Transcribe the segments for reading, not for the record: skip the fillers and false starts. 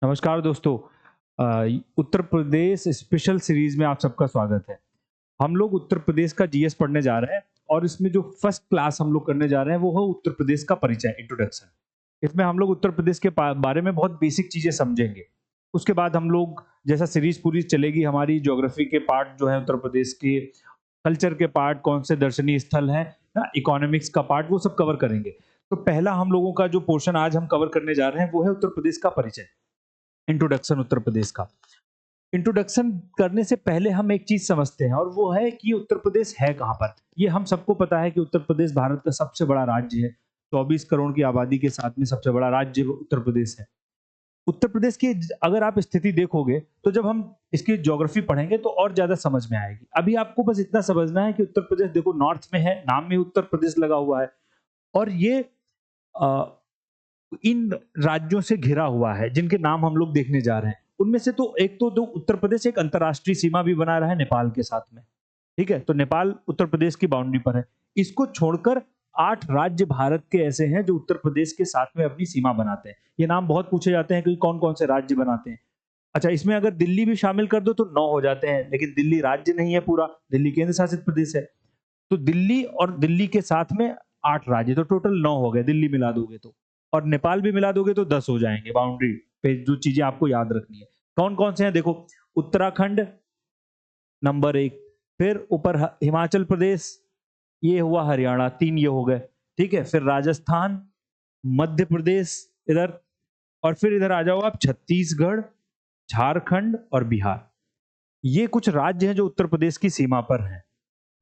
नमस्कार दोस्तों। Uttar Pradesh special series में आप सबका स्वागत है। हम लोग उत्तर प्रदेश का जीएस पढ़ने जा रहे हैं और इसमें जो फर्स्ट क्लास हम लोग करने जा रहे हैं वो है उत्तर प्रदेश का परिचय, इंट्रोडक्शन। इसमें हम लोग उत्तर प्रदेश के बारे में बहुत बेसिक चीजें समझेंगे। उसके बाद हम लोग जैसा सीरीज पूरी चलेगी, हमारी ज्योग्राफी के पार्ट जो है उत्तर प्रदेश के, कल्चर के पार्ट, कौन से दर्शनीय स्थल हैं ना, इकोनॉमिक्स का पार्ट, वो सब कवर करेंगे। तो पहला हम लोगों का जो पोर्शन आज हम कवर करने जा रहे हैं वो है उत्तर प्रदेश का परिचय, इंट्रोडक्शन उत्तर प्रदेश का। इंट्रोडक्शन करने से पहले हम एक चीज समझते हैं और वो है कि उत्तर प्रदेश है कहाँ पर। ये हम सबको पता है कि उत्तर प्रदेश भारत का सबसे बड़ा राज्य है। 24 करोड़ की आबादी के साथ में सबसे बड़ा राज्य उत्तर प्रदेश है। उत्तर प्रदेश की अगर आप स्थिति देखोगे तो जब हम इसकी ज्योग्राफी पढ़ेंगे तो और ज्यादा समझ में आएगी। अभी आपको बस इतना समझना है कि उत्तर प्रदेश देखो नॉर्थ में है, नाम में उत्तर प्रदेश लगा हुआ है और ये अ, इन राज्यों से घिरा हुआ है जिनके नाम हम लोग देखने जा रहे हैं। उनमें से तो एक तो दो उत्तर प्रदेश एक अंतर्राष्ट्रीय सीमा भी बना रहा है नेपाल के साथ में। ठीक है, तो नेपाल उत्तर प्रदेश की बाउंड्री पर है। इसको छोड़कर 8 राज्य भारत के ऐसे हैं जो उत्तर प्रदेश के साथ में अपनी सीमा बनाते हैं। ये नाम बहुत पूछे जाते हैं कि कौन-कौन से राज्य बनाते हैं। अच्छा, इसमें अगर दिल्ली भी शामिल कर दो तो 9 हो जाते हैं, लेकिन दिल्ली राज्य नहीं है पूरा, दिल्ली केंद्र शासित प्रदेश है। तो दिल्ली और दिल्ली के साथ में 8 राज्य, तो टोटल 9 हो गए दिल्ली मिला दोगे तो। और नेपाल भी मिला दोगे तो 10 हो जाएंगे बाउंड्री पे, जो चीजें आपको याद रखनी है। कौन कौन से हैं देखो, उत्तराखंड नंबर 1, फिर ऊपर हिमाचल प्रदेश, ये हुआ हरियाणा, 3 ये हो गए। ठीक है, फिर राजस्थान, मध्य प्रदेश इधर, और फिर इधर आ जाओ आप छत्तीसगढ़, झारखंड और बिहार। ये कुछ राज्य हैं जो उत्तर प्रदेश की सीमा पर हैं।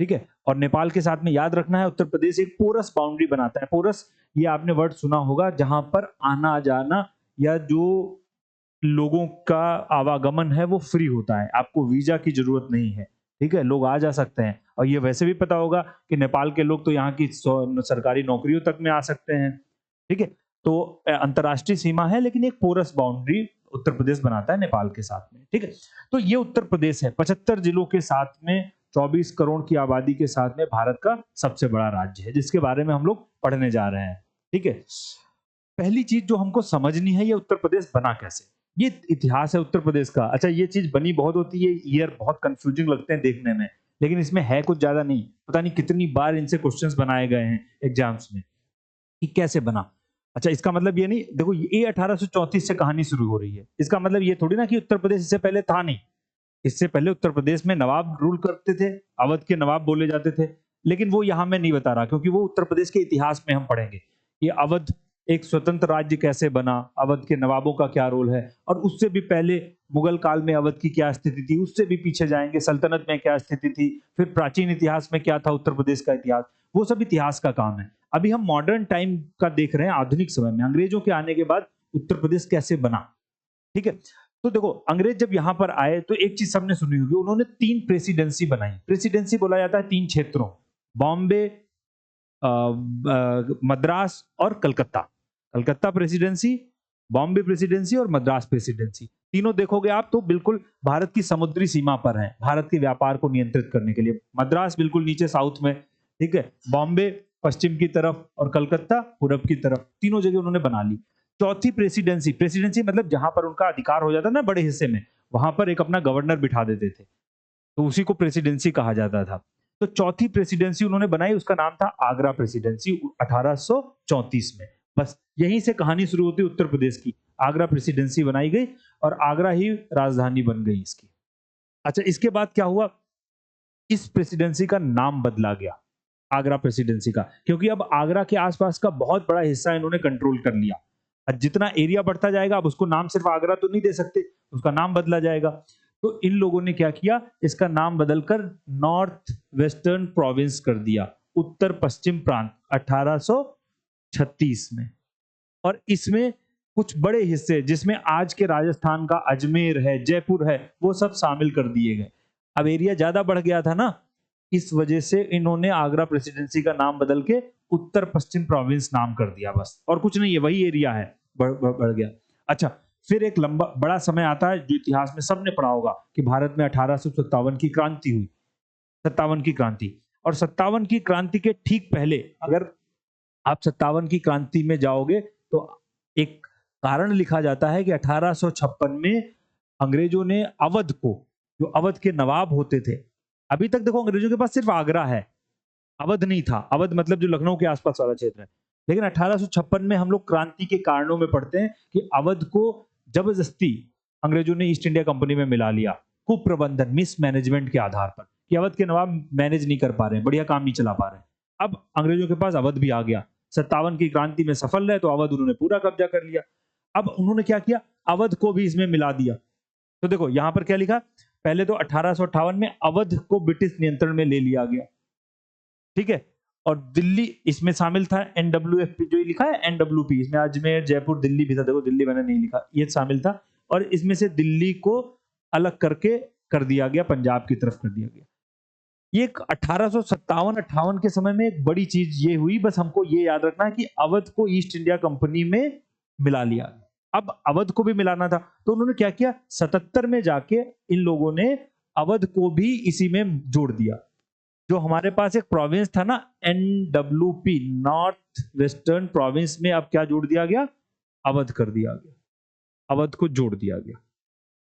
ठीक है, और नेपाल के साथ में याद रखना है उत्तर प्रदेश एक पोरस बाउंड्री बनाता है। पोरस, ये आपने वर्ड सुना होगा, जहां पर आना जाना या जो लोगों का आवागमन है वो फ्री होता है, आपको वीजा की जरूरत नहीं है। ठीक है, लोग आ जा सकते हैं। और ये वैसे भी पता होगा कि नेपाल के लोग तो यहाँ की सरकारी नौकरियों तक में आ सकते हैं। ठीक है, तो अंतर्राष्ट्रीय सीमा है लेकिन एक पोरस बाउंड्री उत्तर प्रदेश बनाता है नेपाल के साथ में। ठीक है, तो ये उत्तर प्रदेश है 75 जिलों के साथ में, 24 करोड़ की आबादी के साथ में भारत का सबसे बड़ा राज्य है, जिसके बारे में हम लोग पढ़ने जा रहे हैं। ठीक है, पहली चीज जो हमको समझनी है, ये उत्तर प्रदेश बना कैसे, ये इतिहास है उत्तर प्रदेश का। अच्छा, ये चीज बनी बहुत होती है, ईयर बहुत कंफ्यूजिंग लगते हैं देखने में, लेकिन इसमें है कुछ ज्यादा नहीं। पता नहीं कितनी बार इनसे क्वेश्चंस बनाए गए हैं एग्जाम्स में कि कैसे बना। अच्छा, इसका मतलब ये नहीं, देखो ये 1834 से कहानी शुरू हो रही है। इसका मतलब ये थोड़ी ना कि उत्तर प्रदेश इससे पहले था नहीं। इससे पहले उत्तर प्रदेश में नवाब रूल करते थे, अवध के नवाब बोले जाते थे, लेकिन वो यहाँ मैं नहीं बता रहा क्योंकि वो उत्तर प्रदेश के इतिहास में हम पढ़ेंगे। ये अवध एक स्वतंत्र राज्य कैसे बना, अवध के नवाबों का क्या रोल है, और उससे भी पहले मुगल काल में अवध की क्या स्थिति थी, उससे भी पीछे जाएंगे, सल्तनत में क्या स्थिति थी, फिर प्राचीन इतिहास में क्या था उत्तर प्रदेश का इतिहास, वो सब इतिहास का काम है। अभी हम मॉडर्न टाइम का देख रहे हैं, आधुनिक समय में अंग्रेजों के आने के बाद उत्तर प्रदेश कैसे बना। ठीक है, तो देखो अंग्रेज जब यहाँ पर आए तो एक चीज सबने सुनी होगी, उन्होंने 3 प्रेसिडेंसी बनाई। प्रेसिडेंसी बोला जाता है 3 क्षेत्रों, बॉम्बे, मद्रास और कलकत्ता। कलकत्ता प्रेसिडेंसी, बॉम्बे प्रेसिडेंसी और मद्रास प्रेसिडेंसी। तीनों देखोगे आप तो बिल्कुल भारत की समुद्री सीमा पर है, भारत के व्यापार को नियंत्रित करने के लिए। मद्रास बिल्कुल नीचे साउथ में, ठीक है, बॉम्बे पश्चिम की तरफ और कलकत्ता पूरब की तरफ, तीनों जगह उन्होंने बना ली। चौथी प्रेसिडेंसी, प्रेसिडेंसी मतलब जहां पर उनका अधिकार हो जाता ना बड़े हिस्से में, वहां पर एक अपना गवर्नर बिठा देते थे, तो उसी को प्रेसिडेंसी कहा जाता था। तो चौथी प्रेसिडेंसी उन्होंने बनाई, उसका नाम था आगरा प्रेसिडेंसी 1834 में। बस यहीं से कहानी शुरू होती है उत्तर प्रदेश की। आगरा प्रेसिडेंसी बनाई गई और आगरा ही राजधानी बन गई इसकी। अच्छा, इसके बाद क्या हुआ, इस प्रेसिडेंसी का नाम बदला गया आगरा प्रेसिडेंसी का, क्योंकि अब आगरा के आसपास का बहुत बड़ा हिस्सा इन्होंने कंट्रोल कर लिया। अब जितना एरिया बढ़ता जाएगा, अब उसको नाम सिर्फ आगरा तो नहीं दे सकते, उसका नाम बदला जाएगा। तो इन लोगों ने क्या किया, इसका नाम बदलकर नॉर्थ वेस्टर्न प्रोविंस कर दिया, उत्तर पश्चिम प्रांत 1836 में। और इसमें कुछ बड़े हिस्से जिसमें आज के राजस्थान का अजमेर है, जयपुर है, वो सब शामिल कर दिए गए। अब एरिया ज्यादा बढ़ गया था ना, इस वजह से इन्होंने आगरा प्रेसिडेंसी का नाम बदल के उत्तर पश्चिम प्रोविंस नाम कर दिया, बस और कुछ नहीं है, वही एरिया है, बढ़ गया। अच्छा, फिर एक लंबा बड़ा समय आता है जो इतिहास में सबने पढ़ा होगा कि भारत में 1857 की क्रांति हुई, 57 की क्रांति। और 57 की क्रांति के ठीक पहले, अगर आप 57 की क्रांति में जाओगे तो एक कारण लिखा जाता है कि 1856 में अंग्रेजों ने अवध को, जो अवध के नवाब होते थे, अभी तक देखो अंग्रेजों के पास सिर्फ आगरा है, अवध नहीं था। अवध मतलब जो लखनऊ के आसपास वाला क्षेत्र है। लेकिन 1856 में हम लोग क्रांति के कारणों में पढ़ते हैं कि अवध को जबरदस्ती अंग्रेजों ने ईस्ट इंडिया कंपनी में मिला लिया, कुप्रबंधन, मिसमैनेजमेंट के आधार पर, कि अवध के नवाब मैनेज नहीं कर पा रहे हैं, बढ़िया काम नहीं चला पा रहे हैं। अब अंग्रेजों के पास अवध भी आ गया, 57 की क्रांति में सफल रहे तो अवध उन्होंने पूरा कब्जा कर लिया। अब उन्होंने क्या किया, अवध को भी इसमें मिला दिया। तो देखो यहां पर क्या लिखा, पहले तो 1858 में अवध को ब्रिटिश नियंत्रण में ले लिया गया, ठीक है, और दिल्ली इसमें शामिल था। एनडब्ल्यूएफपी जो लिखा है, एनडब्ल्यूपी, इसमें अजमेर, जयपुर, दिल्ली भी था, देखो दिल्ली मैंने नहीं लिखा, ये शामिल था। और इसमें से दिल्ली को अलग करके कर दिया गया, पंजाब की तरफ कर दिया गया। ये 1857-58 के समय में एक बड़ी चीज ये हुई, बस हमको ये याद रखना है कि अवध को ईस्ट इंडिया कंपनी में मिला लिया। अब अवध को भी मिलाना था तो उन्होंने क्या किया, 77 में जाके इन लोगों ने अवध को भी इसी में जोड़ दिया। जो हमारे पास एक प्रोविंस था ना, एनडब्ल्यूपी, नॉर्थ वेस्टर्न प्रोविंस में अब क्या जोड़ दिया गया, अवध कर दिया गया, अवध को जोड़ दिया गया।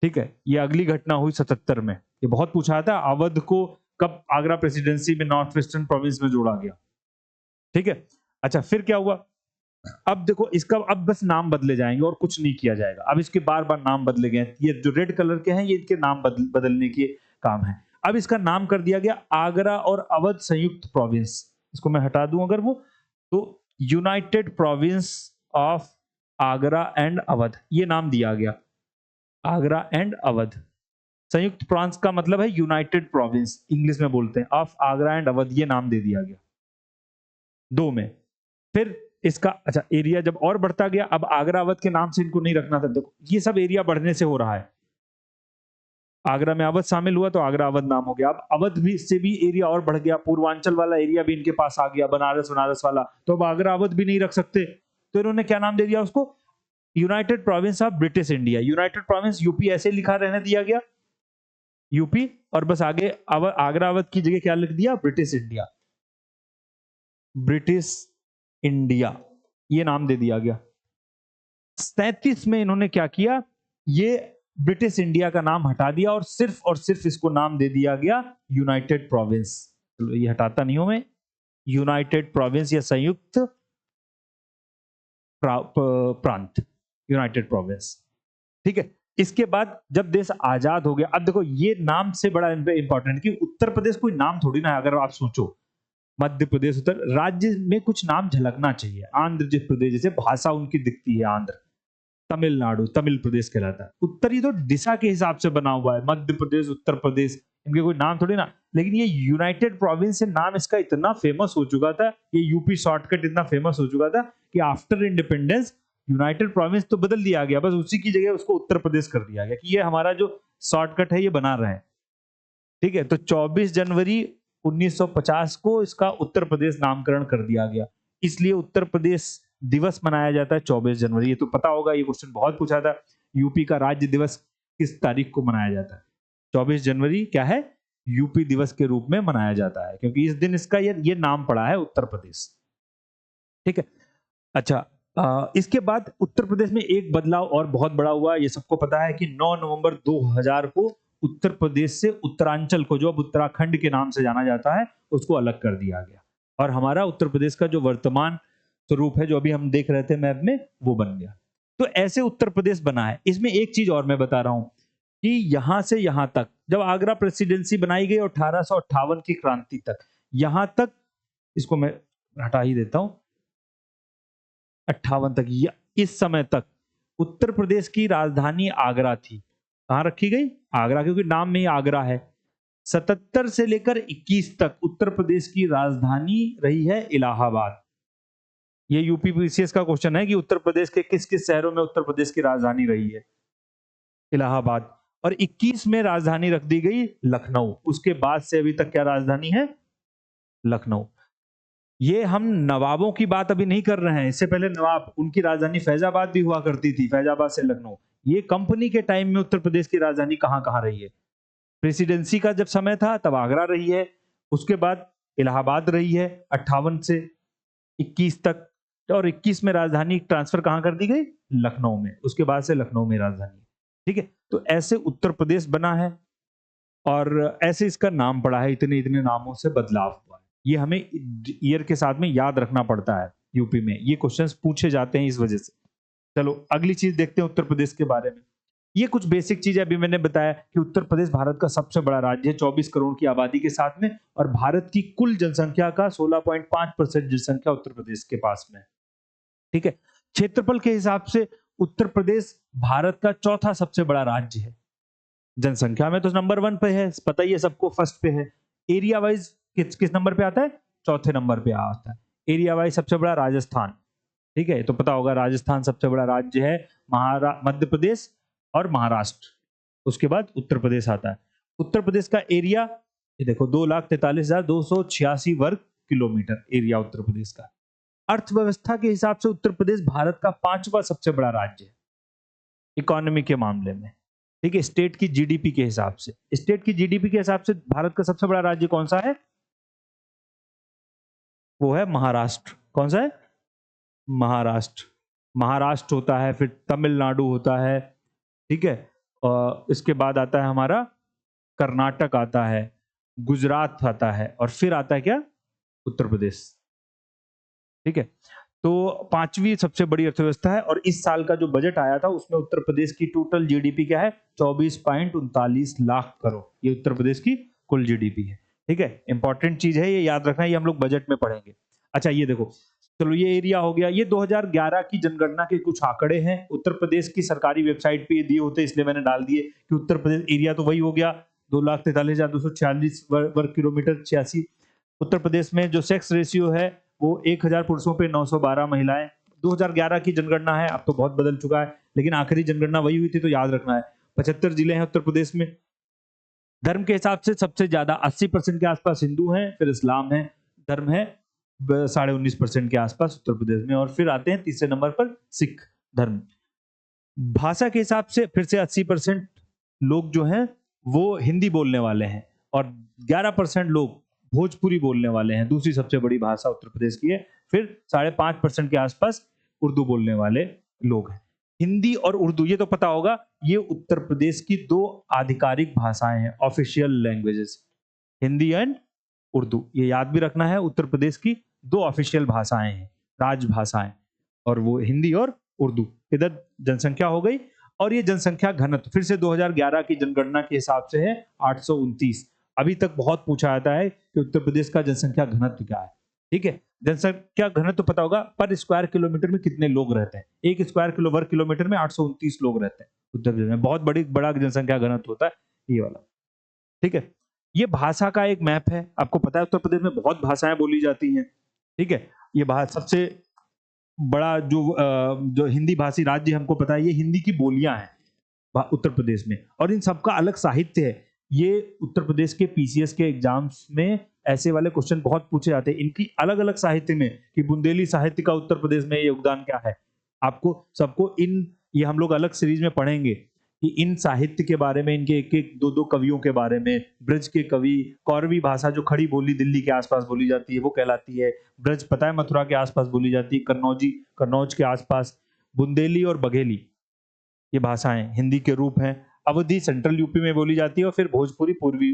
ठीक है, ये अगली घटना हुई 77 में। ये बहुत पूछा था, अवध को कब आगरा प्रेसिडेंसी में नॉर्थ वेस्टर्न प्रोविंस में जोड़ा गया। ठीक है, अच्छा फिर क्या हुआ, अब देखो इसका अब बस नाम बदले जाएंगे और कुछ नहीं किया जाएगा। अब इसके बार बार नाम बदले गए, ये जो रेड कलर के हैं ये इनके नाम बदलने के काम है। अब इसका नाम कर दिया गया आगरा और अवध संयुक्त प्रोविंस। इसको मैं हटा दूं अगर वो, तो United province of Agra and Awadh, ये नाम दिया गया, आगरा एंड अवध। संयुक्त प्रांत का मतलब है यूनाइटेड प्रोविंस, इंग्लिश में बोलते हैं, ऑफ आगरा एंड अवध, ये नाम दे दिया गया दो में। फिर इसका अच्छा एरिया जब और बढ़ता गया, अब आगरा अवध के नाम से इनको नहीं रखना था। देखो ये सब एरिया बढ़ने से हो रहा है, आगरा में अवध शामिल हुआ तो आगरा अवध नाम हो गया। अब अवध भी से भी एरिया और बढ़ गया, पूर्वांचल वाला एरिया भी इनके पास आ गया, बनारस बनारस वाला, तो अब आगरा अवध भी नहीं रख सकते, तो इन्होंने क्या नाम दे दिया उसको, United province of British India. United province UP ऐसे लिखा रहने दिया गया, यूपी, और बस आगे आगरा अवध की जगह क्या लिख दिया, ब्रिटिश इंडिया, ब्रिटिश इंडिया, ये नाम दे दिया गया। 37 में इन्होंने क्या किया, ये ब्रिटिश इंडिया का नाम हटा दिया और सिर्फ इसको नाम दे दिया गया यूनाइटेड प्रोविंस। चलो ये हटाता नहीं हूं मैं, यूनाइटेड प्रोविंस या संयुक्त प्रांत, यूनाइटेड प्रोविंस। ठीक है, इसके बाद जब देश आजाद हो गया, अब देखो ये नाम से बड़ा इंपॉर्टेंट कि उत्तर प्रदेश कोई नाम थोड़ी ना है। अगर आप सोचो मध्य प्रदेश, उत्तर राज्य में कुछ नाम झलकना चाहिए। आंध्र प्रदेश जैसे भाषा उनकी दिखती है, आंध्र, तमिलनाडु तमिल प्रदेश कहलाता है। उत्तरी तो दिशा के हिसाब से बना हुआ है, मध्य प्रदेश, उत्तर प्रदेश, इनके कोई नाम थोड़ी ना। लेकिन ये यूनाइटेड प्रोविंस से नाम इसका इतना फेमस हो चुका था, ये यूपी शॉर्टकट इतना फेमस हो चुका था कि आफ्टर इंडिपेंडेंस यूनाइटेड प्रोविंस तो बदल दिया गया, बस उसी की जगह उसको उत्तर प्रदेश कर दिया गया कि ये हमारा जो शॉर्टकट है ये बना रहे। ठीक है, तो 24 जनवरी 1950 को इसका उत्तर प्रदेश नामकरण कर दिया गया, इसलिए उत्तर प्रदेश दिवस मनाया जाता है 24 जनवरी। ये तो पता होगा, ये क्वेश्चन बहुत पूछा था, यूपी का राज्य दिवस किस तारीख को मनाया जाता है, 24 जनवरी क्या है, यूपी दिवस के रूप में मनाया जाता है, क्योंकि इस दिन इसका ये नाम पड़ा है उत्तर प्रदेश। ठीक है, अच्छा इसके बाद उत्तर प्रदेश में एक बदलाव और बहुत बड़ा हुआ, ये सबको पता है कि 9 नवंबर 2000 को उत्तर प्रदेश से उत्तरांचल को, जो अब उत्तराखंड के नाम से जाना जाता है, उसको अलग कर दिया गया और हमारा उत्तर प्रदेश का जो वर्तमान स्वरूप है, जो अभी हम देख रहे थे मैप में, वो बन गया। तो ऐसे उत्तर प्रदेश बना है। इसमें एक चीज और मैं बता रहा हूं कि यहां से यहां तक जब आगरा प्रेसिडेंसी बनाई गई 1858 की क्रांति तक, यहां तक, इसको मैं हटा ही देता हूं, 58 तक, इस समय तक उत्तर प्रदेश की राजधानी आगरा थी। कहां रखी गई, आगरा, क्योंकि नाम में ही आगरा है। 77 से लेकर 21 तक उत्तर प्रदेश की राजधानी रही है इलाहाबाद। ये यूपीपीसीएस का क्वेश्चन है कि उत्तर प्रदेश के किस किस शहरों में उत्तर प्रदेश की राजधानी रही है, इलाहाबाद। और 21 में राजधानी रख दी गई लखनऊ। उसके बाद से अभी तक क्या राजधानी है, लखनऊ। ये हम नवाबों की बात अभी नहीं कर रहे हैं, इससे पहले नवाब, उनकी राजधानी फैजाबाद भी हुआ करती थी, फैजाबाद से लखनऊ। ये कंपनी के टाइम में उत्तर प्रदेश की राजधानी कहां कहां रही है, प्रेसिडेंसी का जब समय था तब आगरा रही है, उसके बाद इलाहाबाद रही है 58 से 21 तक, और 21 में राजधानी ट्रांसफर कहां कर दी गई, लखनऊ में, उसके बाद से लखनऊ में राजधानी है। ठीक है, तो ऐसे उत्तर प्रदेश बना है और ऐसे इसका नाम पड़ा है, इतने इतने नामों से बदलाव हुआ है। ये हमें ईयर के साथ में याद रखना पड़ता है। यूपी में ये क्वेश्चंस पूछे जाते हैं इस वजह से। चलो अगली चीज देखते हैं उत्तर प्रदेश के बारे में। ये कुछ बेसिक चीजें अभी मैंने बताया कि उत्तर प्रदेश भारत का सबसे बड़ा राज्य है 24 करोड़ की आबादी के साथ में, और भारत की कुल जनसंख्या का 16.5% जनसंख्या उत्तर प्रदेश के पास में है। ठीक है, क्षेत्रफल के हिसाब से उत्तर प्रदेश भारत का चौथा सबसे बड़ा राज्य है। जनसंख्या में तो नंबर 1 पे है, पता ही है सबको, फर्स्ट पे है। एरिया वाइज किस नंबर पे आता है? चौथे नंबर पे आता है। एरिया वाइज सबसे बड़ा राजस्थान, ठीक है, तो पता होगा राजस्थान सबसे बड़ा राज्य है, मध्य प्रदेश और महाराष्ट्र, उसके बाद उत्तर प्रदेश आता है। उत्तर प्रदेश का एरिया ये देखो 2,43,286 वर्ग किलोमीटर एरिया उत्तर प्रदेश का। अर्थव्यवस्था के हिसाब से उत्तर प्रदेश भारत का 5वां सबसे बड़ा राज्य है इकोनॉमी के मामले में। ठीक है, स्टेट की जीडीपी के हिसाब से, स्टेट की जीडीपी के हिसाब से भारत का सबसे बड़ा राज्य कौन सा है? वो है महाराष्ट्र। कौन सा है? महाराष्ट्र। महाराष्ट्र होता है, फिर तमिलनाडु होता है, ठीक है, और इसके बाद आता है हमारा कर्नाटक आता है, गुजरात आता है, और फिर आता है क्या? उत्तर प्रदेश। ठीक है, तो 5वीं सबसे बड़ी अर्थव्यवस्था है, और इस साल का जो बजट आया था उसमें उत्तर प्रदेश की टोटल जीडीपी क्या है? 24.39 लाख करोड़। ये उत्तर प्रदेश की कुल जीडीपी है। ठीक है, इंपॉर्टेंट चीज है, ये याद रखना, ये हम लोग बजट में पढ़ेंगे। अच्छा ये देखो, चलो ये एरिया हो गया। ये 2011 की जनगणना के कुछ आंकड़े हैं, उत्तर प्रदेश की सरकारी वेबसाइट पे दिए होते, इसलिए मैंने डाल दिए कि उत्तर प्रदेश एरिया तो वही हो गया 2,43,246 वर्ग किलोमीटर 86। उत्तर प्रदेश में जो सेक्स रेशियो है वो 1000 पुरुषों पे 912 महिलाएं। 2011 की जनगणना है, अब तो बहुत बदल चुका है, लेकिन आखिरी जनगणना वही हुई थी, तो याद रखना है। 75 जिले हैं उत्तर प्रदेश में। धर्म के हिसाब से सबसे ज्यादा 80% के आसपास हिंदू हैं, फिर इस्लाम है, धर्म है 19.5% के आसपास उत्तर प्रदेश में, और फिर आते हैं तीसरे नंबर पर सिख धर्म। भाषा के हिसाब से फिर से 80% लोग जो हैं वो हिंदी बोलने वाले हैं, और 11% लोग भोजपुरी बोलने वाले हैं, दूसरी सबसे बड़ी भाषा उत्तर प्रदेश की है। फिर 5.5% के आसपास उर्दू बोलने वाले लोग हैं। हिंदी और उर्दू ये तो पता होगा, ये उत्तर प्रदेश की 2 आधिकारिक भाषाएं हैं, official languages, Hindi and Urdu. ये याद भी रखना है, उत्तर प्रदेश की 2 ऑफिशियल भाषाएं हैं, राजभाषाएं, और वो हिंदी और उर्दू। इधर जनसंख्या हो गई, और ये जनसंख्या घनत्व फिर से 2011 की जनगणना के हिसाब से है 829। अभी तक बहुत पूछा जाता है कि उत्तर प्रदेश का जनसंख्या घनत्व क्या है। ठीक है, जनसंख्या घनत्व पता होगा, पर स्क्वायर किलोमीटर में कितने लोग रहते हैं। 1 स्क्वायर वर्ग किलोमीटर में 829 लोग रहते हैं उत्तर प्रदेश में। बहुत बड़ा जनसंख्या घनत्व होता है ये वाला। ठीक है, ये भाषा का एक मैप है। आपको पता है उत्तर प्रदेश में बहुत भाषाएं बोली जाती हैं। ठीक है, ये सबसे बड़ा जो हिंदी भाषी राज्य हमको पता है, ये हिंदी की बोलियां हैं उत्तर प्रदेश में, और इन सबका अलग साहित्य है। ये उत्तर प्रदेश के पीसीएस के एग्जाम्स में ऐसे वाले क्वेश्चन बहुत पूछे जाते हैं, इनकी अलग अलग साहित्य में, कि बुंदेली साहित्य का उत्तर प्रदेश में योगदान क्या है। आपको सबको ये हम लोग अलग सीरीज में पढ़ेंगे कि इन साहित्य के बारे में, इनके एक एक 2-2 कवियों के बारे में। ब्रज के कवि, कौरवी भाषा जो खड़ी बोली दिल्ली के आसपास बोली जाती है वो कहलाती है। ब्रज पता है मथुरा के आसपास बोली जाती है, कन्नौज के आसपास। बुंदेली और बघेली ये भाषाएं हिंदी के रूप हैं। अवधी सेंट्रल यूपी में बोली जाती है, और फिर भोजपुरी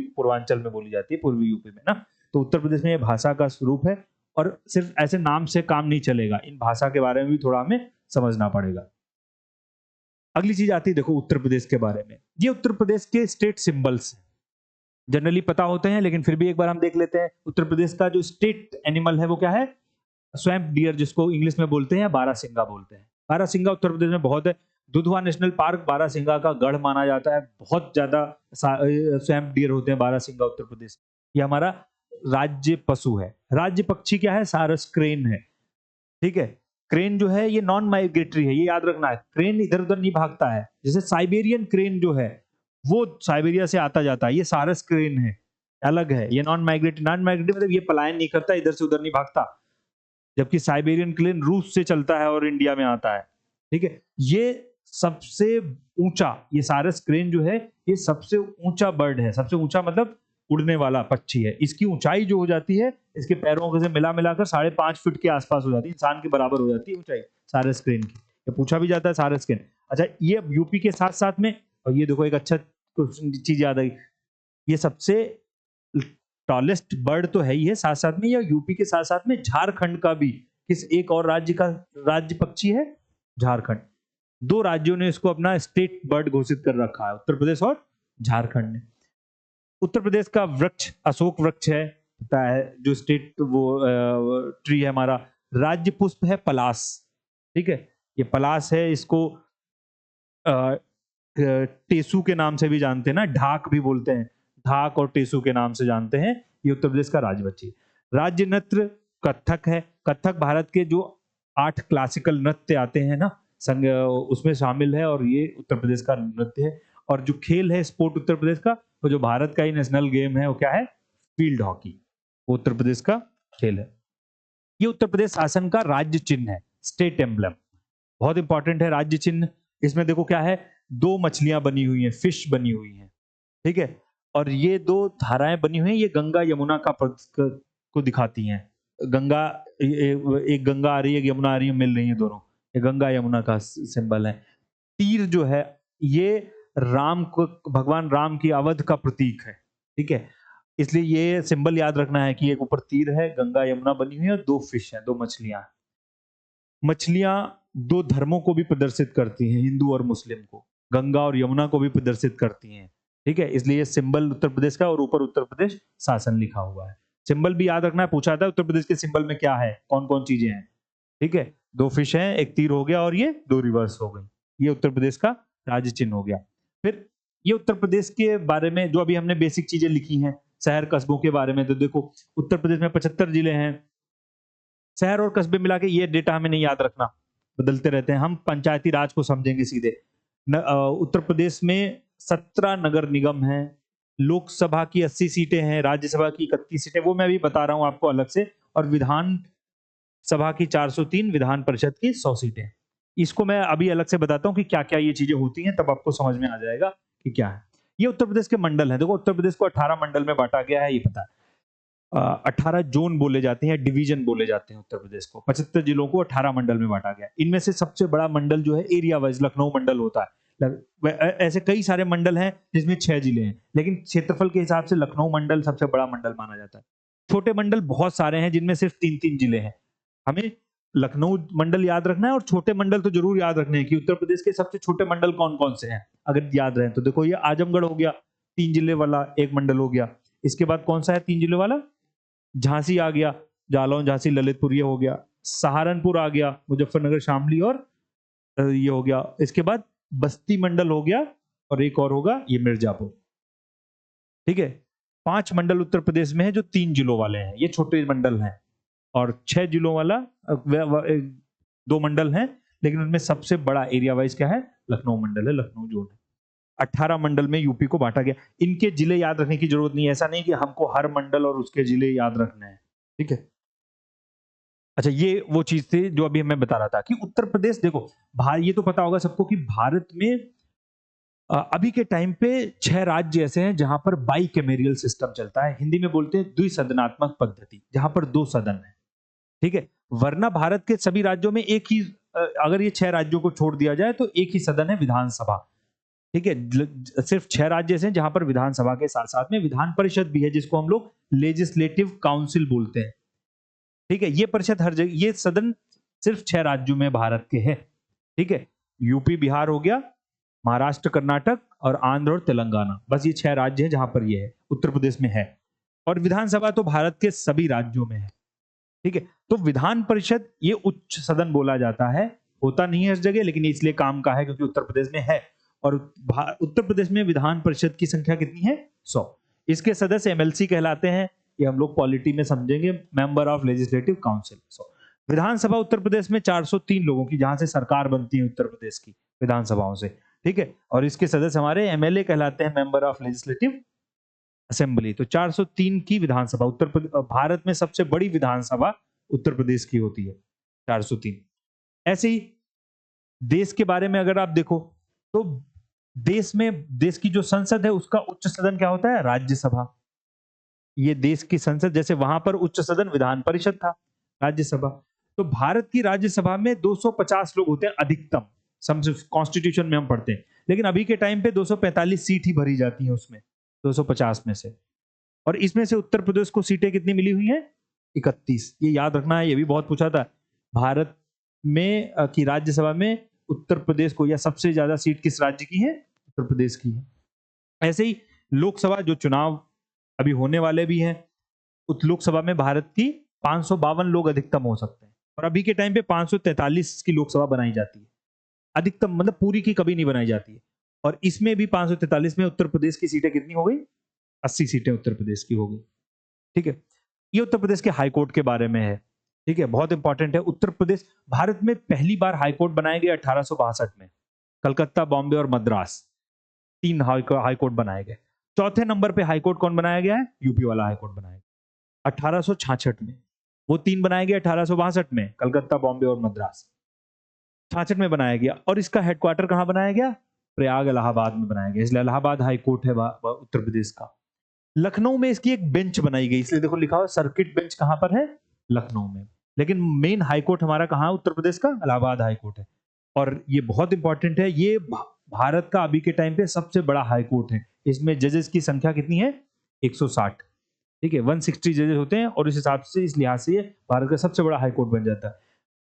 पूर्वांचल में बोली जाती है, पूर्वी यूपी में ना। तो उत्तर प्रदेश में ये भाषा का स्वरूप है, और सिर्फ ऐसे नाम से काम नहीं चलेगा, इन भाषा के बारे में भी थोड़ा हमें समझना पड़ेगा। अगली चीज आती है देखो उत्तर प्रदेश के बारे में। ये उत्तर प्रदेश के स्टेट सिंबल्स हैं, जनरली पता होते हैं, लेकिन फिर भी एक बार हम देख लेते हैं। उत्तर प्रदेश का जो स्टेट एनिमल है वो क्या है? स्वैम्प डियर, जिसको इंग्लिश में बोलते हैं, बारहसिंगा बोलते हैं। बारहसिंगा उत्तर प्रदेश में बहुत है। दुधवा नेशनल पार्क बारहसिंगा का गढ़ माना जाता है। बहुत ज्यादा स्वैम्प डियर होते हैं बारहसिंगा उत्तर प्रदेश। ये हमारा राज्य पशु है। राज्य पक्षी क्या है? सारस क्रेन है। ठीक है, क्रेन जो है ये नॉन माइग्रेटरी है, ये याद रखना है। क्रेन इधर उधर नहीं भागता है, जैसे साइबेरियन क्रेन जो है वो साइबेरिया से आता जाता है, ये सारस क्रेन है, अलग है। ये नॉन माइग्रेटरी मतलब ये पलायन नहीं करता, इधर से उधर नहीं भागता, जबकि साइबेरियन क्रेन रूस से चलता है और इंडिया में आता है। ठीक है, ये सबसे ऊंचा, ये सारस क्रेन जो है ये सबसे ऊंचा बर्ड है। सबसे ऊंचा मतलब उड़ने वाला पक्षी है। इसकी ऊंचाई जो हो जाती है, इसके पैरों से मिलाकर 5.5 फीट के आसपास हो जाती है, इंसान के बराबर हो जाती है ऊंचाई सारस क्रेन की। ये पूछा भी जाता है सारे स्किन। अच्छा, ये यूपी के साथ साथ में, और ये देखो एक अच्छा चीज याद आई, ये सबसे टॉलेस्ट बर्ड तो है ही है, साथ साथ में ये यूपी के साथ साथ में झारखंड का भी किस एक और राज्य का राज्य पक्षी है, झारखंड। दो राज्यों ने इसको अपना स्टेट बर्ड घोषित कर रखा है, उत्तर प्रदेश और झारखंड ने। उत्तर प्रदेश का वृक्ष अशोक वृक्ष है, पता है, जो स्टेट वो ट्री है हमारा। राज्य पुष्प है पलाश, ठीक है, ये पलाश है, इसको टेसू के नाम से भी जानते हैं ना, ढाक भी बोलते हैं, ढाक और टेसू के नाम से जानते हैं। ये उत्तर प्रदेश का राज्य पक्षी। राज्य नृत्य कथक है। कथक भारत के जो 8 क्लासिकल नृत्य आते हैं ना संग, उसमें शामिल है, और ये उत्तर प्रदेश का नृत्य है। और जो खेल है स्पोर्ट उत्तर प्रदेश का, वो जो भारत का ही नेशनल गेम है वो क्या है, फील्ड हॉकी, वो उत्तर प्रदेश का खेल है। ये उत्तर प्रदेश शासन का राज्य चिन्ह है, स्टेट एम्बलम, बहुत इंपॉर्टेंट है राज्य चिन्ह। इसमें देखो क्या है, 2 मछलियां बनी हुई हैं, फिश बनी हुई हैं, ठीक है, और ये 2 धाराएं बनी हुई हैं, ये गंगा यमुना का को दिखाती हैं। गंगा, एक गंगा आ रही है, एक यमुना आ रही है, मिल रही है दोनों, ये गंगा यमुना का सिंबल है। तीर जो है ये राम को, भगवान राम की अवध का प्रतीक है, ठीक है, इसलिए ये सिंबल याद रखना है कि एक ऊपर तीर है, गंगा यमुना बनी हुई है, और 2 फिश हैं, 2 मछलियां। मछलियां 2 धर्मों को भी प्रदर्शित करती हैं, हिंदू और मुस्लिम को, गंगा और यमुना को भी प्रदर्शित करती हैं, ठीक है, इसलिए ये सिंबल उत्तर प्रदेश का, और ऊपर उत्तर प्रदेश शासन लिखा हुआ है। सिंबल भी याद रखना है, पूछा था उत्तर प्रदेश के सिंबल में क्या है, कौन कौन चीजें हैं, ठीक है, 2 फिश हैं, एक तीर हो गया, और ये 2 रिवर्स हो गई, ये उत्तर प्रदेश का राज्य चिन्ह हो गया। फिर ये उत्तर प्रदेश के बारे में जो अभी हमने बेसिक चीजें लिखी हैं, शहर कस्बों के बारे में, तो देखो उत्तर प्रदेश में 75 जिले हैं। शहर और कस्बे मिला के, ये डेटा हमें नहीं याद रखना, बदलते रहते हैं, हम पंचायती राज को समझेंगे सीधे। उत्तर प्रदेश में 17 नगर निगम हैं, लोकसभा की 80 सीटें हैं, राज्यसभा की 31 सीटें, वो मैं अभी बता रहा हूं आपको अलग से, और विधान सभा की 403, विधान परिषद की 100 सीटें। इसको मैं अभी अलग से बताता हूं कि क्या क्या ये चीजें होती हैं, तब आपको समझ में आ जाएगा कि क्या है। ये उत्तर प्रदेश के मंडल है, देखो उत्तर प्रदेश को 18 मंडल में बांटा गया है, ये पता है। 18 जोन बोले जाते हैं, डिवीजन बोले जाते हैं उत्तर प्रदेश को। 75 जिलों को 18 मंडल में बांटा गया। इनमें से सबसे बड़ा मंडल जो है एरिया वाइज लखनऊ मंडल होता है। ऐसे कई सारे मंडल हैं जिसमें 6 जिले हैं, लेकिन क्षेत्रफल के हिसाब से लखनऊ मंडल सबसे बड़ा मंडल माना जाता है। छोटे मंडल बहुत सारे हैं जिनमें सिर्फ 3-3 जिले हैं। हमें लखनऊ मंडल याद रखना है, और छोटे मंडल तो जरूर याद रखने हैं कि उत्तर प्रदेश के सबसे छोटे मंडल कौन कौन से हैं, अगर याद रहे तो। देखो ये आजमगढ़ हो गया, 3 जिले वाला एक मंडल हो गया। इसके बाद कौन सा है 3 जिले वाला, झांसी आ गया, जालौन झांसी ललितपुर ये हो गया। सहारनपुर आ गया, मुजफ्फरनगर शामली, और ये हो गया। इसके बाद बस्ती मंडल हो गया, और एक और होगा ये मिर्जापुर, ठीक है। 5 मंडल उत्तर प्रदेश में है जो 3 जिलों वाले हैं, ये छोटे मंडल हैं। और 6 जिलों वाला 2 मंडल हैं, लेकिन उनमें सबसे बड़ा एरिया वाइज क्या है, लखनऊ मंडल है, लखनऊ जोन है। 18 मंडल में यूपी को बांटा गया। इनके जिले याद रखने की जरूरत नहीं है, ऐसा नहीं कि हमको हर मंडल और उसके जिले याद रखने हैं, ठीक है। अच्छा, ये वो चीज थी जो अभी मैं बता रहा था कि उत्तर प्रदेश, देखो ये तो पता होगा सबको कि भारत में अभी के टाइम पे 6 राज्य ऐसे हैं जहां पर बाइकैमेरियल सिस्टम चलता है, हिंदी में बोलते हैं द्विसदनात्मक पद्धति, जहां पर 2 सदन है, ठीक है। वरना भारत के सभी राज्यों में एक ही, अगर ये 6 राज्यों को छोड़ दिया जाए तो एक ही सदन है, विधानसभा, ठीक है। सिर्फ 6 राज्य ऐसे हैं जहां पर विधानसभा के साथ साथ में विधान परिषद भी है, जिसको हम लोग लेजिस्लेटिव काउंसिल बोलते हैं, ठीक है। ये परिषद हर जगह, ये सदन सिर्फ 6 राज्यों में भारत के हैं, ठीक है। यूपी बिहार हो गया, महाराष्ट्र कर्नाटक, और आंध्र और तेलंगाना, बस ये 6 राज्य हैं जहां पर ये है, उत्तर प्रदेश में है। और विधानसभा तो भारत के सभी राज्यों में है, ठीक है। तो विधान परिषद ये उच्च सदन बोला जाता है, होता नहीं है इस जगह, लेकिन इसलिए काम का है क्योंकि उत्तर प्रदेश में है। और उत्तर प्रदेश में विधान परिषद की संख्या कितनी है, 100। इसके सदस्य एमएलसी कहलाते हैं, ये हम लोग पॉलिटी में समझेंगे, मेंबर ऑफ लेजिस्लेटिव काउंसिल। विधानसभा उत्तर प्रदेश में 403 लोगों की, जहां से सरकार बनती है उत्तर प्रदेश की विधानसभाओं से, ठीक है। और इसके सदस्य हमारे एमएलए कहलाते हैं, मेंबर ऑफ लेजिस्लेटिव असेंबली। तो 403 की विधानसभा उत्तर प्रदेश, भारत में सबसे बड़ी विधानसभा उत्तर प्रदेश की होती है, 403। ऐसे ही देश के बारे में अगर आप देखो तो देश में, देश की जो संसद है उसका उच्च सदन क्या होता है, राज्यसभा। ये देश की संसद, जैसे वहां पर उच्च सदन विधान परिषद था, राज्यसभा। तो भारत की राज्यसभा में 250 लोग होते हैं अधिकतम, कॉन्स्टिट्यूशन में हम पढ़ते हैं, लेकिन अभी के टाइम पे 245 सीट ही भरी जाती है उसमें 250 में से। और इसमें से उत्तर प्रदेश को सीटें कितनी मिली हुई हैं? 31। ये याद रखना है, ये भी बहुत पूछा था। भारत में की राज्यसभा में उत्तर प्रदेश को, या सबसे ज्यादा सीट किस राज्य की है? उत्तर प्रदेश की है। ऐसे ही लोकसभा जो चुनाव अभी होने वाले भी हैं, उस लोकसभा में भारत की 552 लोग अधिकतम हो सकते हैं, और अभी के टाइम पे 543 की लोकसभा बनाई जाती है अधिकतम, मतलब पूरी की कभी नहीं बनाई जाती है। और इसमें भी 543 में उत्तर प्रदेश की सीटें कितनी हो गई? 80 सीटें उत्तर प्रदेश की हो गई। ठीक है, ये उत्तर प्रदेश के हाईकोर्ट के बारे में है। ठीक है, बहुत इंपॉर्टेंट है। उत्तर प्रदेश भारत में पहली बार हाईकोर्ट बनाए गए 1862 में। कलकत्ता, बॉम्बे और मद्रास, 3 हाईकोर्ट बनाए गए। चौथे नंबर पे हाईकोर्ट कौन बनाया गया है? यूपी वाला हाईकोर्ट बनाया गया 1866 में। वो 3 बनाए गए 1862 में, कलकत्ता, बॉम्बे और मद्रास। 66 में बनाया गया, और इसका हेडक्वार्टर कहां बनाया गया? प्रयाग, इलाहाबाद में बनाया गया, इसलिए इलाहाबाद हाईकोर्ट है उत्तर प्रदेश का। लखनऊ में इसकी एक बेंच बनाई गई, इसलिए देखो लिखा हुआ सर्किट बेंच कहां पर है? लखनऊ में। लेकिन मेन हाईकोर्ट हमारा कहां है उत्तर प्रदेश का? इलाहाबाद हाईकोर्ट है। और ये बहुत इंपॉर्टेंट है, ये भारत का अभी के टाइम पे सबसे बड़ा हाईकोर्ट है। इसमें जजेस की संख्या कितनी है? 160। ठीक है, 160 जजेस होते हैं, और इस हिसाब से, इस लिहाज से ये भारत का सबसे बड़ा हाईकोर्ट बन जाता है।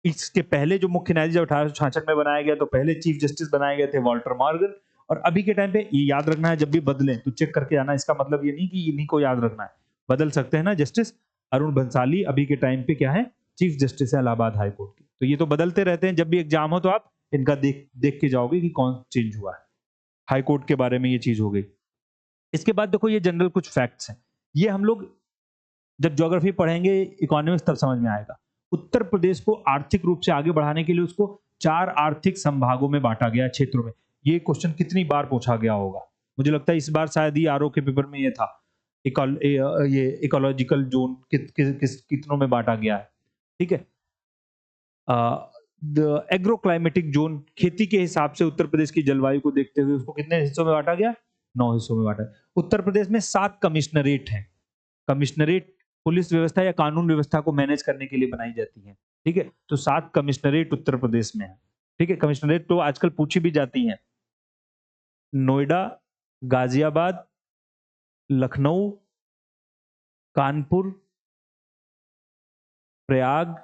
इसके पहले जो मुख्य न्यायाधीश जब 1866 में बनाया गया, तो पहले चीफ जस्टिस बनाए गए थे वाल्टर मॉर्गन। और अभी के टाइम पे ये याद रखना है, जब भी बदले तो चेक करके आना। इसका मतलब ये नहीं कि इन्हीं को याद रखना है, बदल सकते हैं ना। जस्टिस अरुण भंसाली अभी के टाइम पे क्या है? चीफ जस्टिस है इलाहाबाद हाईकोर्ट की। तो ये तो बदलते रहते हैं, जब भी एग्जाम हो तो आप इनका देख के जाओगे कि कौन चेंज हुआ है। हाईकोर्ट के बारे में ये चीज हो गई। इसके बाद देखो, ये जनरल कुछ फैक्ट्स हैं, ये हम लोग जब ज्योग्राफी पढ़ेंगे, इकोनॉमिक्स, तब समझ में आएगा। उत्तर प्रदेश को आर्थिक रूप से आगे बढ़ाने के लिए उसको 4 आर्थिक संभागों में बांटा गया है, क्षेत्रों में। ये क्वेश्चन कितनी बार पूछा गया होगा, मुझे लगता है इस बार शायद ही आरओ के पेपर में ये था। ये इकोलॉजिकल जोन कितनों में बांटा गया है? ठीक है, एग्रो क्लाइमेटिक जोन, खेती के हिसाब से उत्तर प्रदेश की जलवायु को देखते हुए उसको कितने हिस्सों में बांटा गया? 9 हिस्सों में बांटा। उत्तर प्रदेश में 7 कमिश्नरेट हैं। कमिश्नरेट पुलिस व्यवस्था या कानून व्यवस्था को मैनेज करने के लिए बनाई जाती है। ठीक है, तो 7 कमिश्नरेट उत्तर प्रदेश में है। ठीक है, कमिश्नरेट तो आजकल पूछी भी जाती हैं। नोएडा, गाजियाबाद, लखनऊ, कानपुर, प्रयाग,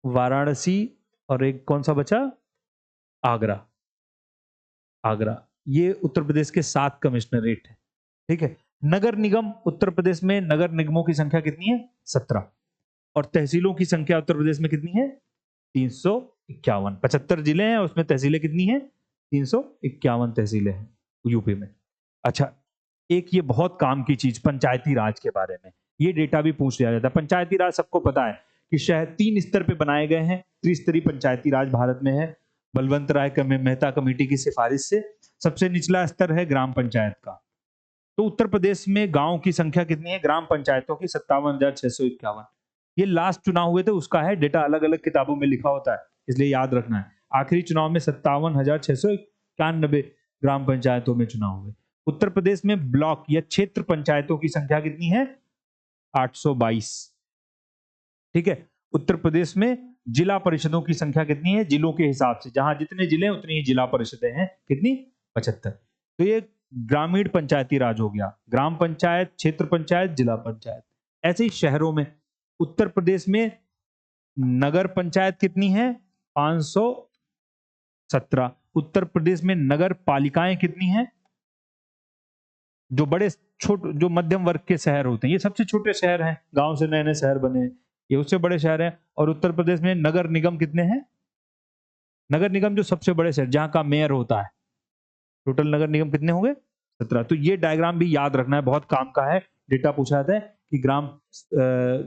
वाराणसी, और एक कौन सा बचा? आगरा। आगरा, ये उत्तर प्रदेश के 7 कमिश्नरेट है। ठीक है, नगर निगम उत्तर प्रदेश में, नगर निगमों की संख्या कितनी है? 17। और तहसीलों की संख्या उत्तर प्रदेश में कितनी है? 351। 75 जिले हैं, उसमें तहसीलें कितनी हैं? 351 तहसीलें हैं यूपी में। अच्छा, एक ये बहुत काम की चीज, पंचायती राज के बारे में, ये डेटा भी पूछ लिया जाता है। पंचायती राज सबको पता है कि शहर 3 स्तर पे बनाए गए हैं। त्रिस्तरीय पंचायती राज भारत में है, बलवंत राय मेहता कमेटी की सिफारिश से। सबसे निचला स्तर है ग्राम पंचायत का। तो उत्तर प्रदेश में गांव की संख्या कितनी है ग्राम पंचायतों की? 57,651। ये लास्ट चुनाव हुए थे उसका है डेटा, अलग अलग किताबों में लिखा होता है, इसलिए याद रखना है। आखिरी चुनाव में 57,691 ग्राम पंचायतों में चुनाव हुए। उत्तर प्रदेश में ब्लॉक या क्षेत्र पंचायतों की संख्या कितनी है? 822। ठीक है, उत्तर प्रदेश में जिला परिषदों की संख्या कितनी है? जिलों के हिसाब से, जहां जितने जिले हैं उतनी ही जिला परिषदें हैं। कितनी? 75। तो ये ग्रामीण पंचायती राज हो गया, ग्राम पंचायत, क्षेत्र पंचायत, जिला पंचायत। ऐसे ही शहरों में उत्तर प्रदेश में नगर पंचायत कितनी है? 517। उत्तर प्रदेश में नगर पालिकाएं कितनी हैं? जो मध्यम वर्ग के शहर होते हैं, ये सबसे छोटे शहर हैं, गांव से नए नए शहर बने, ये उससे बड़े शहर हैं। और उत्तर प्रदेश में नगर निगम कितने हैं? नगर निगम जो सबसे बड़े शहर, जहां का मेयर होता है। टोटल नगर निगम कितने होंगे? 17। तो ये डायग्राम भी याद रखना है, बहुत काम का है। डेटा पूछा जाता है कि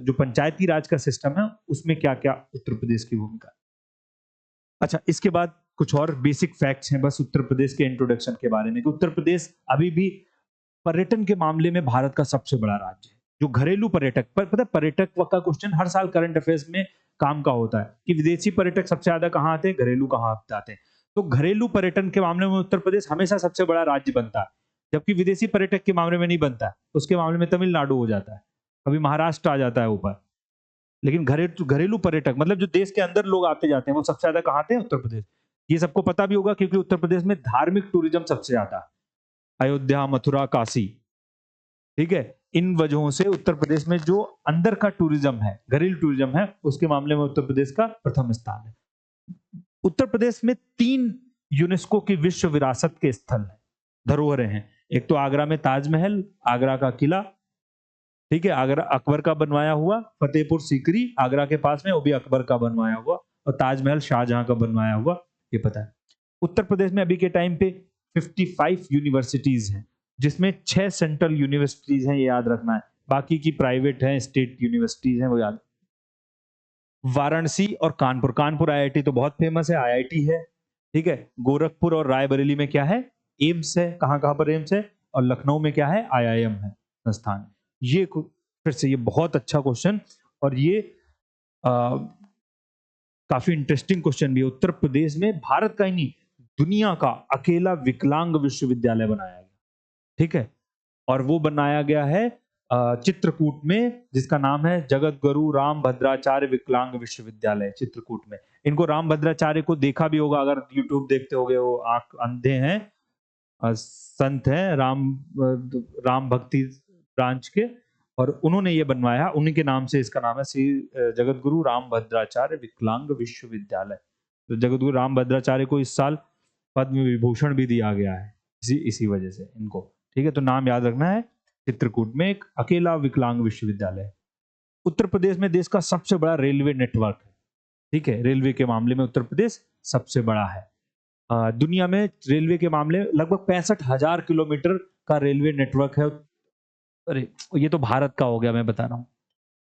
जो पंचायती राज का सिस्टम है उसमें क्या क्या उत्तर प्रदेश की भूमिका है। अच्छा, इसके बाद कुछ और बेसिक फैक्ट्स हैं बस उत्तर प्रदेश के इंट्रोडक्शन के बारे में, कि उत्तर प्रदेश अभी भी पर्यटन के मामले में भारत का सबसे बड़ा राज्य है। जो घरेलू पर्यटक, पता है पर्यटक का क्वेश्चन हर साल करंट अफेयर्स में काम का होता है कि विदेशी पर्यटक सबसे ज्यादा कहाँ आते हैं, घरेलू कहाँ आते हैं। तो घरेलू पर्यटन के मामले में उत्तर प्रदेश हमेशा सबसे बड़ा राज्य बनता है, जबकि विदेशी पर्यटक के मामले में नहीं बनता है। उसके मामले में तमिलनाडु हो जाता है, कभी महाराष्ट्र आ जाता है ऊपर। लेकिन घरेलू पर्यटक मतलब जो देश के अंदर लोग आते जाते हैं वो सबसे ज्यादा कहाँ आते हैं? उत्तर प्रदेश। ये सबको पता भी होगा क्योंकि उत्तर प्रदेश में धार्मिक टूरिज्म सबसे ज्यादा है। अयोध्या, मथुरा, काशी, ठीक है। इन वजहों से उत्तर प्रदेश में जो अंदर का टूरिज्म है, घरेलू टूरिज्म है, उसके मामले में उत्तर प्रदेश का प्रथम स्थान है। उत्तर प्रदेश में 3 यूनेस्को की विश्व विरासत के स्थल हैं, धरोहरें हैं। एक तो आगरा में ताजमहल, आगरा का किला, ठीक है, आगरा अकबर का बनवाया हुआ, फतेहपुर सीकरी आगरा के पास में, वो भी अकबर का बनवाया हुआ, और ताजमहल शाहजहां का बनवाया हुआ, ये पता है। उत्तर प्रदेश में अभी के टाइम पे 55 यूनिवर्सिटीज हैं, जिसमें 6 सेंट्रल यूनिवर्सिटीज हैं, ये याद रखना है। बाकी की प्राइवेट हैं, स्टेट यूनिवर्सिटीज हैं, वो याद। वाराणसी और कानपुर, कानपुर आईआईटी तो बहुत फेमस है, आईआईटी है, ठीक है। गोरखपुर और रायबरेली में क्या है? एम्स है। कहां कहां पर एम्स है? और लखनऊ में क्या है? आईआईएम है, संस्थान। ये फिर से ये बहुत अच्छा क्वेश्चन, और ये काफी इंटरेस्टिंग क्वेश्चन भी है। उत्तर प्रदेश में भारत का ही नहीं, दुनिया का अकेला विकलांग विश्वविद्यालय बनाया गया, ठीक है। और वो बनाया गया है चित्रकूट में, जिसका नाम है जगत गुरु राम भद्राचार्य विकलांग विश्वविद्यालय, चित्रकूट में। इनको राम भद्राचार्य को देखा भी होगा, अगर यूट्यूब देखते होगे, वो आंख अंधे हैं, संत हैं, राम भक्ति ब्रांच के, और उन्होंने ये बनवाया, उन्हीं के नाम से इसका नाम है श्री जगत गुरु राम भद्राचार्य विकलांग विश्वविद्यालय। तो जगत गुरु राम भद्राचार्य को इस साल पद्म विभूषण भी दिया गया है, इसी वजह से इनको, ठीक है। तो नाम याद रखना है, चित्रकूट में एक अकेला विकलांग विश्वविद्यालय। उत्तर प्रदेश में देश का सबसे बड़ा रेलवे नेटवर्क है, ठीक है। रेलवे के मामले में उत्तर प्रदेश सबसे बड़ा है। दुनिया में रेलवे के मामले में लगभग 65,000 किलोमीटर का रेलवे नेटवर्क है। अरे ये तो भारत का हो गया, मैं बता रहा हूँ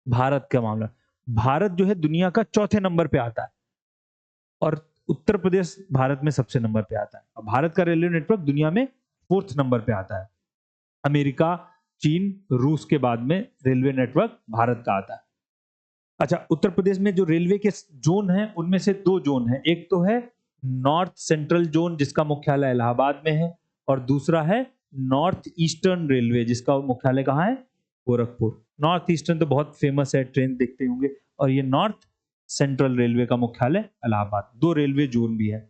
भारत का मामला। भारत जो है दुनिया का 4थे नंबर पे आता है, और उत्तर प्रदेश भारत में सबसे नंबर पे आता है। और भारत का रेलवे नेटवर्क दुनिया में 4th नंबर पे आता है। अमेरिका, चीन, रूस के बाद में रेलवे नेटवर्क भारत का आता है। अच्छा, उत्तर प्रदेश में जो रेलवे के जोन हैं, उनमें से 2 जोन हैं। एक तो है नॉर्थ सेंट्रल जोन, जिसका मुख्यालय इलाहाबाद में है, और दूसरा है नॉर्थ ईस्टर्न रेलवे, जिसका मुख्यालय कहाँ है? गोरखपुर। नॉर्थ ईस्टर्न तो बहुत फेमस है, ट्रेन देखते होंगे, और ये नॉर्थ सेंट्रल रेलवे का मुख्यालय इलाहाबाद। 2 रेलवे जोन भी है।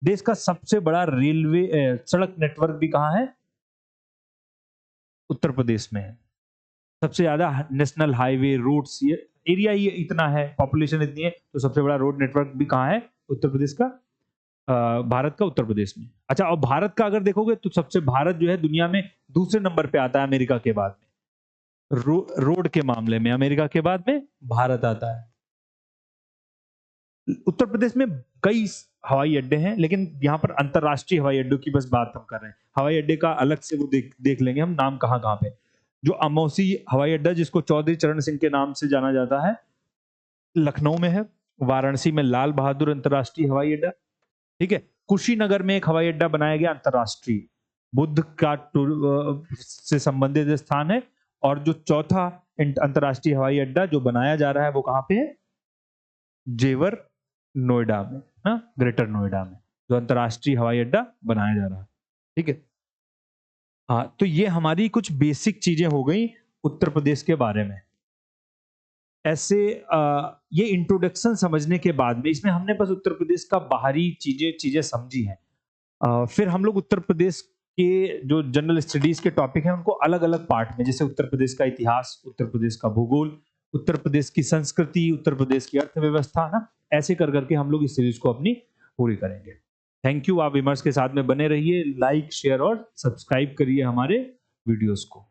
देश का सबसे बड़ा रेलवे सड़क नेटवर्क भी कहाँ है? उत्तर प्रदेश में है। सबसे ज्यादा नेशनल हाईवे, रोड्स, ये एरिया ये इतना है, पॉपुलेशन इतनी है, तो सबसे बड़ा रोड नेटवर्क भी कहाँ है? उत्तर प्रदेश का, भारत का उत्तर प्रदेश में। अच्छा, और भारत का अगर देखोगे तो भारत जो है दुनिया में दूसरे नंबर पे आता है अमेरिका के बाद में। रोड के मामले में अमेरिका के बाद में भारत आता है। उत्तर प्रदेश में कई हवाई अड्डे हैं, लेकिन यहाँ पर अंतरराष्ट्रीय हवाई अड्डों की बस बात हम कर रहे हैं। हवाई अड्डे का अलग से वो देख लेंगे हम, नाम कहाँ कहाँ पे। जो अमौसी हवाई अड्डा, जिसको चौधरी चरण सिंह के नाम से जाना जाता है, लखनऊ में है। वाराणसी में लाल बहादुर अंतरराष्ट्रीय हवाई अड्डा, ठीक है। कुशीनगर में एक हवाई अड्डा बनाया गया अंतरराष्ट्रीय, बुद्ध का से संबंधित स्थान है। और जो चौथा अंतरराष्ट्रीय हवाई अड्डा जो बनाया जा रहा है, वो कहाँ पे है? जेवर, नोएडा में, ग्रेटर नोएडा में, जो अंतरराष्ट्रीय हवाई अड्डा बनाया जा रहा है, ठीक है। हाँ, तो ये हमारी कुछ बेसिक चीजें हो गई उत्तर प्रदेश के बारे में। ऐसे ये इंट्रोडक्शन समझने के बाद में, इसमें हमने बस उत्तर प्रदेश का बाहरी चीजें समझी हैं। फिर हम लोग उत्तर प्रदेश के जो जनरल स्टडीज के टॉपिक हैं, उनको अलग अलग पार्ट में, जैसे उत्तर प्रदेश का इतिहास, उत्तर प्रदेश का भूगोल, उत्तर प्रदेश की संस्कृति, उत्तर प्रदेश की अर्थव्यवस्था, ना, ऐसे कर करके हम लोग इस सीरीज को अपनी पूरी करेंगे। Thank you. आप विमर्श के साथ में बने रहिए, लाइक, शेयर और सब्सक्राइब करिए हमारे वीडियोस को।